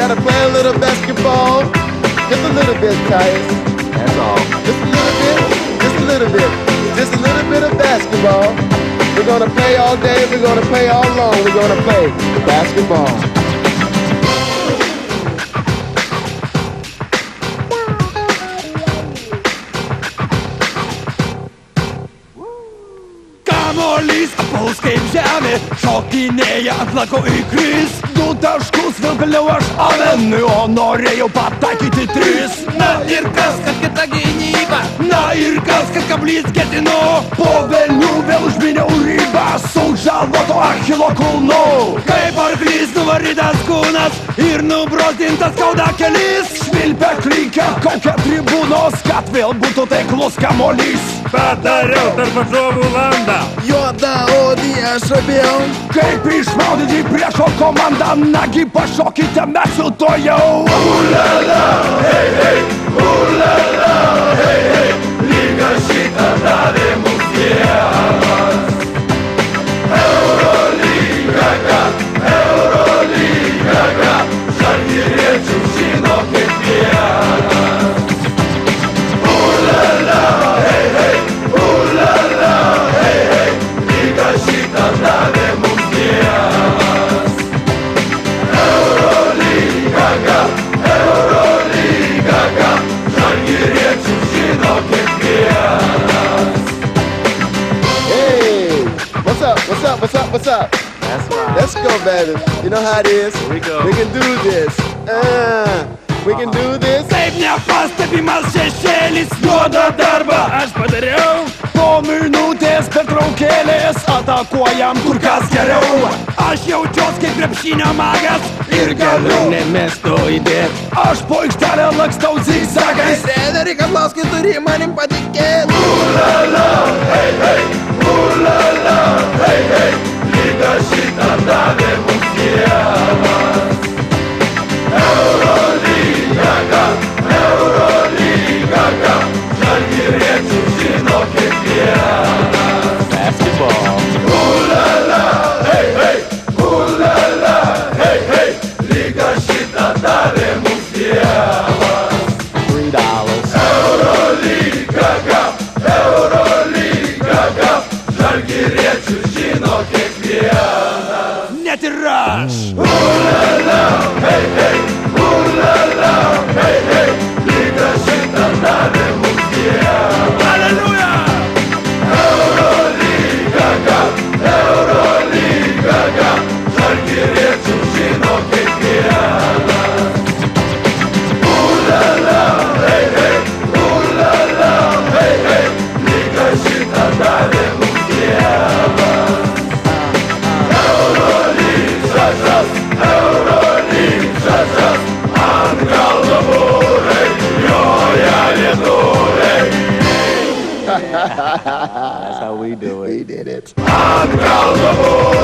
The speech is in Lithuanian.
gotta play a little basketball. Just a little bit, Tyus. That's all. Just a little bit. Just a little bit. Just a little bit of basketball. We're gonna play all day. We're gonna play all long. We're gonna play basketball. Kamuolys puls kaip žemė, šokinėja ant lako į kris. 2 taškus vilpiliau aš Alenui, o norėjau pataikyti 3. Na ir kas, kad kita gynyba, na ir kas, kad kablys ketinu. Po velnių vėl užminiau ribą su žaloto Achilo kulnu. Kaip arklys nuvarytas kūnas ir nubrozdintas skauda kelis. Švilpia klykia kokia tribūnos, kad vėl būtų taiklus kamuolys. Padariau per varžovų landą. Juodaodį aš abėjau. Kaip išmaudyti priešo komandą, nagi pašokite mes su to jau. Ulala, hei, hei, ulala, hei, hei, lyga šitą davė mums Dievas. Eurolyga, Eurolyga, žalgiriečių žino kiekvienas. Ulala, hei, hei, ulala, hei, hei, lyga šitą davė mums Dievas. Eurolyga, Eurolyga, žalgiriečių žino kiekvienas. Hey, what's up? What's up? What's up? What's up? That's right. Let's go, baby. You know how it is. Here we go. We can do this. We can do this. Taip nepastebimas šešėlis, juodą darbą aš padariau. Po minutės pertraukėlės atakuojam kur kas geriau. Aš jaučiuos kaip krepšinio magas ir galiu nemesto įdėt. Aš po aikštelę lakstau zigzagais. Treneri Kazlauskai turi manim patikėt. Ulala, hei, hei, ulala, hei, hei, lyga šitą davė mums Dievas. Eurolyga, Eurolyga, žalgiriečių žino kiekvienas. Basketball. Ulala, hei, hei, ulala, hei, hei, lyga šitą davė mums Dievas. $3. Eurolyga, Eurolyga, žalgiriečių žino kiekvienas. Net ir aš. Ulala, hei, hei, ulala, hei, hei, lyga šitą davė mums Dievas. Aleluja! Eurolyga, Eurolyga, žalgiriečių žino kiekvienas. Ulala, hei, hei, ulala, hei, hei, lyga šitą davė mums Dievas. Eurolygas, ant kalno būrai, joja lietuviai. That's how we do it. We did it. Ant kalno būrai.